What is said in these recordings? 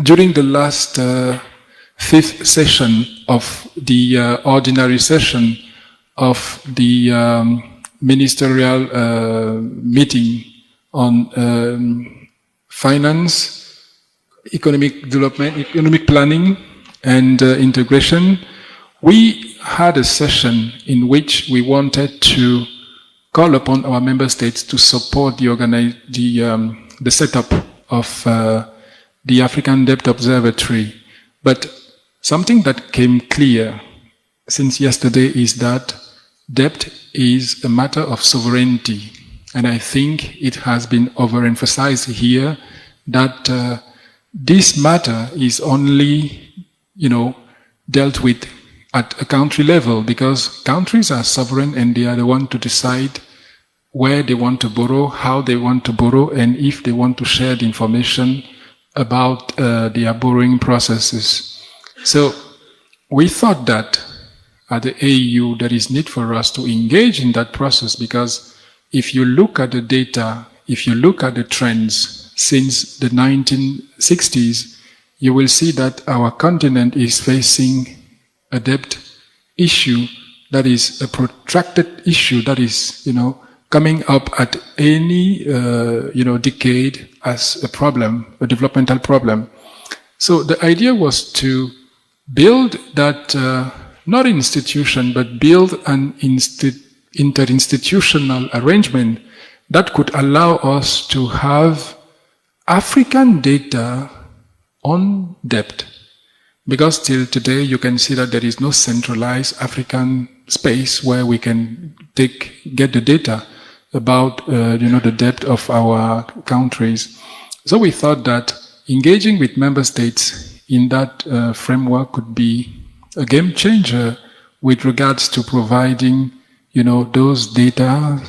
during the last fifth session of the ordinary session of the ministerial meeting on finance, economic development, economic planning, and integration, we had a session in which we wanted to call upon our member states to support the setup of the African Debt Observatory. But something that came clear since yesterday is that debt is a matter of sovereignty. And I think it has been overemphasized here that this matter is only, dealt with at a country level, because countries are sovereign and they are the one to decide where they want to borrow, how they want to borrow, and if they want to share the information about their borrowing processes. So we thought that at the AU there is need for us to engage in that process, because if you look at the data, if you look at the trends since the 1960s, you will see that our continent is facing a debt issue that is a protracted issue that is, coming up at any, decade as a problem, a developmental problem. So the idea was to build that, not institution, but build an interinstitutional arrangement that could allow us to have African data on debt. Because till today you can see that there is no centralized African space where we can get the data about the debt of our countries. So we thought that engaging with member states in that framework could be a game changer with regards to providing those data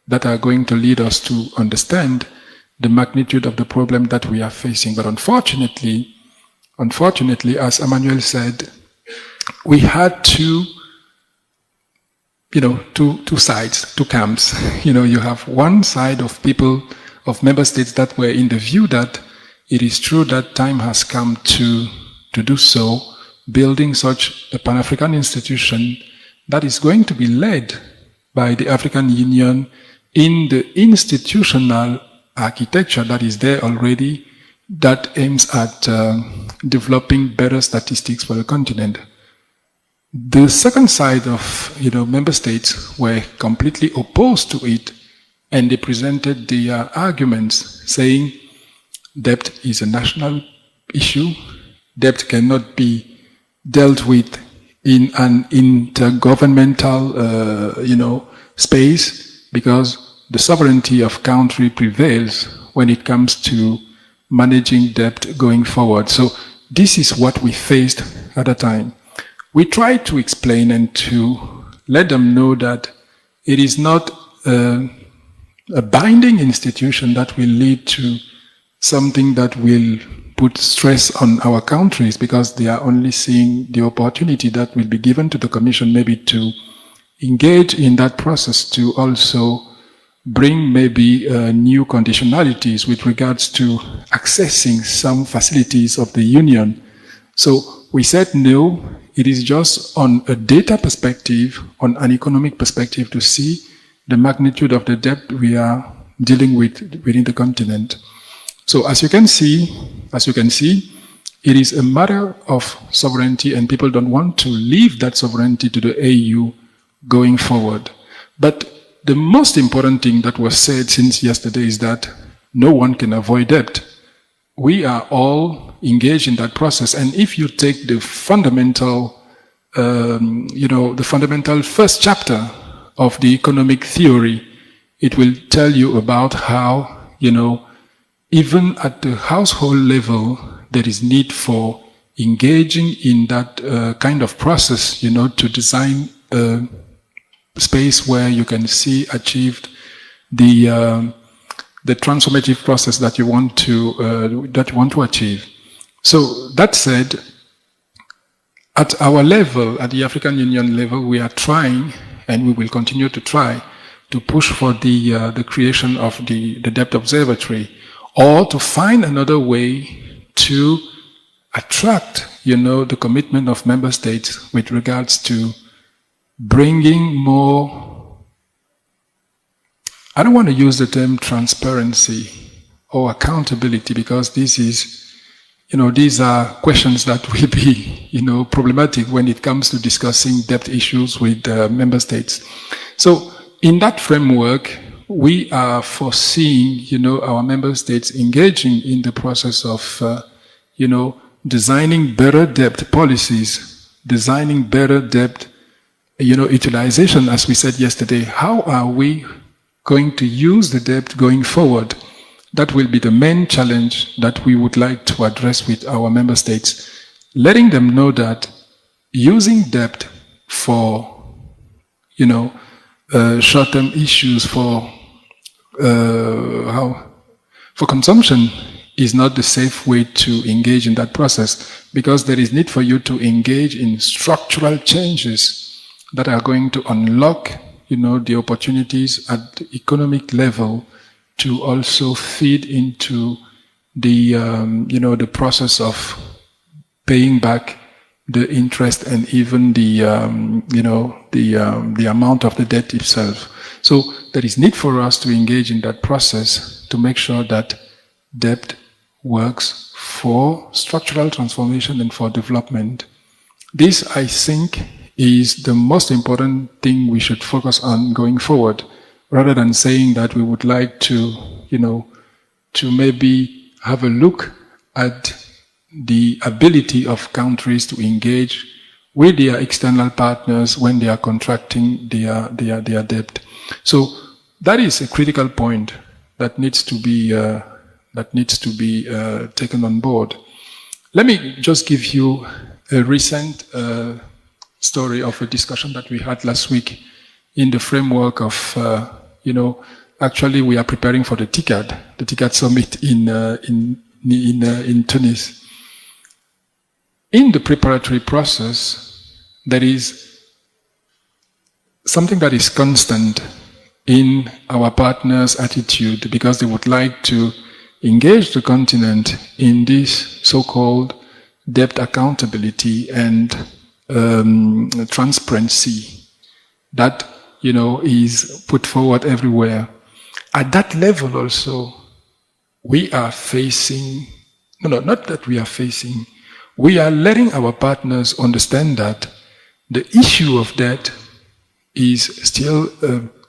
that are going to lead us to understand the magnitude of the problem that we are facing. But unfortunately, as Emmanuel said, we had two sides, two camps. You have one side of people, of member states that were in the view that it is true that time has come to do so, building such a Pan-African institution that is going to be led by the African Union in the institutional architecture that is there already, that aims at developing better statistics for the continent. The second side of member states were completely opposed to it, and they presented their arguments saying debt is a national issue, debt cannot be dealt with in an intergovernmental space, because the sovereignty of country prevails when it comes to managing debt going forward. So this is what we faced at the time. We tried to explain and to let them know that it is not a binding institution that will lead to something that will put stress on our countries, because they are only seeing the opportunity that will be given to the Commission maybe to engage in that process to also bring maybe new conditionalities with regards to accessing some facilities of the Union. So we said no, it is just on a data perspective, on an economic perspective, to see the magnitude of the debt we are dealing with within the continent. So as you can see, it is a matter of sovereignty, and people don't want to leave that sovereignty to the AU going forward. But the most important thing that was said since yesterday is that no one can avoid debt. We are all engaged in that process, and if you take the fundamental, the fundamental first chapter of the economic theory, it will tell you about how, even at the household level, there is need for engaging in that kind of process, to design a space where you can see achieved the transformative process that you want to achieve. So that said, at our level, at the African Union level, we are trying, and we will continue to try, to push for the creation of the Debt Observatory, or to find another way to attract, the commitment of member states with regards to bringing more, I don't want to use the term transparency or accountability, because this is, these are questions that will be, problematic when it comes to discussing debt issues with member states. So in that framework, we are foreseeing, our member states engaging in the process of, designing better debt policies, designing better debt, utilization, as we said yesterday. How are we going to use the debt going forward? That will be the main challenge that we would like to address with our member states, letting them know that using debt for, short-term issues, for consumption is not the safe way to engage in that process, because there is need for you to engage in structural changes that are going to unlock, the opportunities at the economic level to also feed into the, the process of paying back the interest and even the, the amount of the debt itself. So there is need for us to engage in that process to make sure that debt works for structural transformation and for development. This, I think, is the most important thing we should focus on going forward, rather than saying that we would like to, to maybe have a look at the ability of countries to engage with their external partners when they are contracting their debt. So that is a critical point that needs to be taken on board. Let me just give you a recent story of a discussion that we had last week in the framework of, actually we are preparing for the TICAD summit in Tunis. In the preparatory process, there is something that is constant in our partners' attitude, because they would like to engage the continent in this so-called debt accountability and transparency that, is put forward everywhere. At that level also, we are facing, not that we are facing, we are letting our partners understand that the issue of debt is still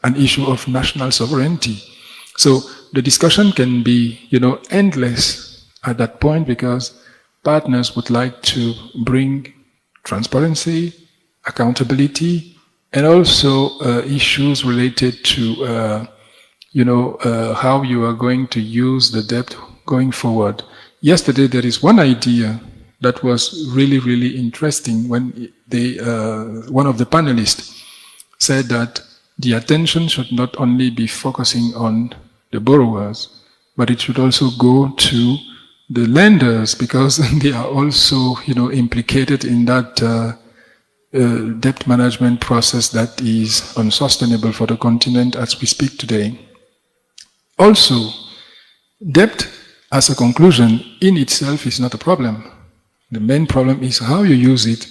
an issue of national sovereignty. So the discussion can be, endless at that point, because partners would like to bring transparency, accountability, and also issues related to, how you are going to use the debt going forward. Yesterday, there is one idea that was really, really interesting when one of the panelists said that the attention should not only be focusing on the borrowers, but it should also go to the lenders, because they are also, implicated in that debt management process that is unsustainable for the continent as we speak today. Also, debt as a conclusion in itself is not a problem. The main problem is how you use it,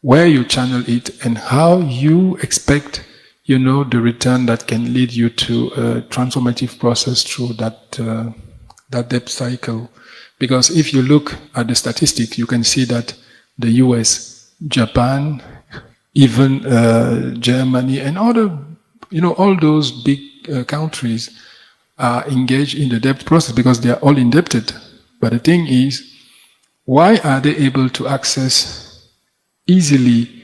where you channel it, and how you expect, the return that can lead you to a transformative process through that debt cycle. Because if you look at the statistics, you can see that the US, Japan, even Germany, and other, all those big countries are engaged in the debt process because they are all indebted. But the thing is, why are they able to access easily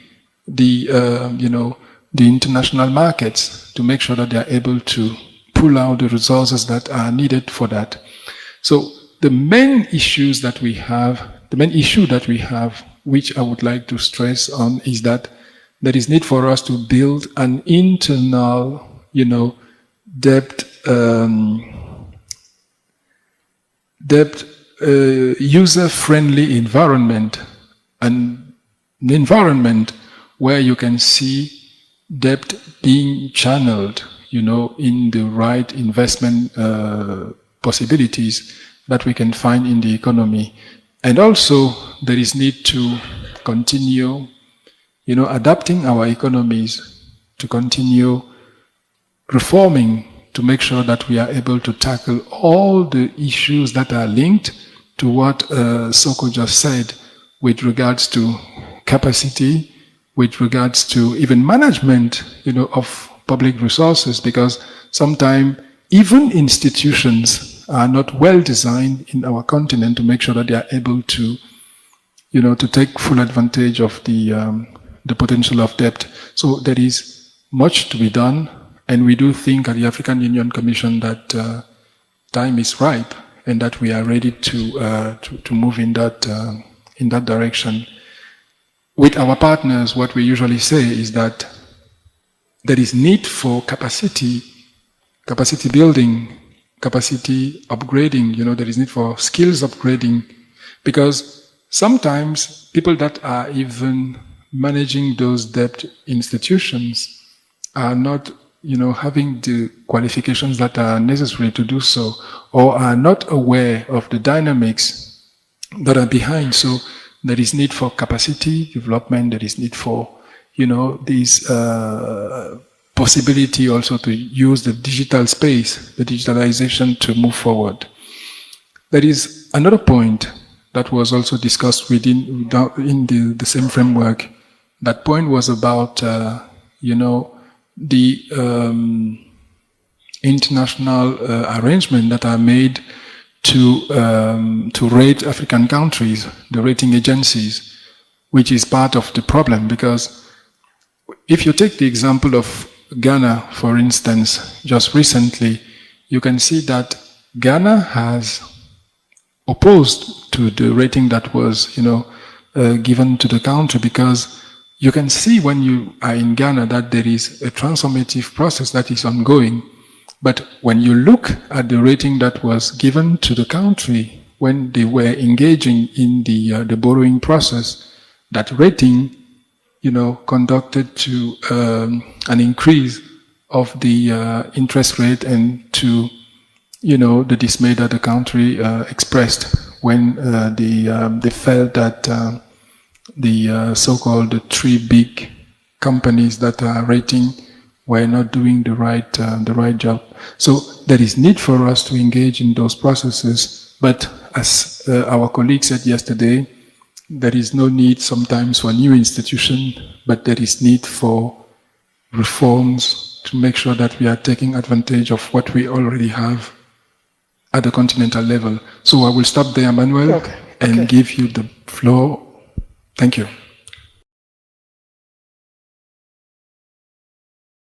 the, the international markets to make sure that they are able to pull out the resources that are needed for that? So the main issue that we have, which I would like to stress on, is that there is need for us to build an internal, debt user-friendly environment, and an environment where you can see debt being channeled, in the right investment possibilities that we can find in the economy. And also, there is need to continue, adapting our economies, to continue reforming, to make sure that we are able to tackle all the issues that are linked to what Soko just said with regards to capacity, with regards to even management, of public resources, because sometimes even institutions are not well designed in our continent to make sure that they are able to, to take full advantage of the potential of debt. So there is much to be done, and we do think at the African Union Commission that time is ripe and that we are ready to move in that direction. With our partners, what we usually say is that there is need for capacity building, capacity upgrading, there is need for skills upgrading, because sometimes people that are even managing those debt institutions are not, having the qualifications that are necessary to do so, or are not aware of the dynamics that are behind. So there is need for capacity development, there is need for, this possibility also to use the digital space, the digitalization to move forward. There is another point that was also discussed in the same framework. That point was about, the international arrangement that are made to rate African countries, the rating agencies, which is part of the problem, because if you take the example of Ghana, for instance, just recently, you can see that Ghana has opposed to the rating that was, given to the country, because you can see when you are in Ghana that there is a transformative process that is ongoing. But when you look at the rating that was given to the country when they were engaging in the borrowing process, that rating, conducted to an increase of the interest rate, and to, the dismay that the country expressed when they felt that the so-called three big companies that are rating were not doing the right job. So there is need for us to engage in those processes, but as our colleague said yesterday, there is no need sometimes for new institution, but there is need for reforms to make sure that we are taking advantage of what we already have at the continental level. So I will stop there, Emmanuel, and give you the floor. Thank you.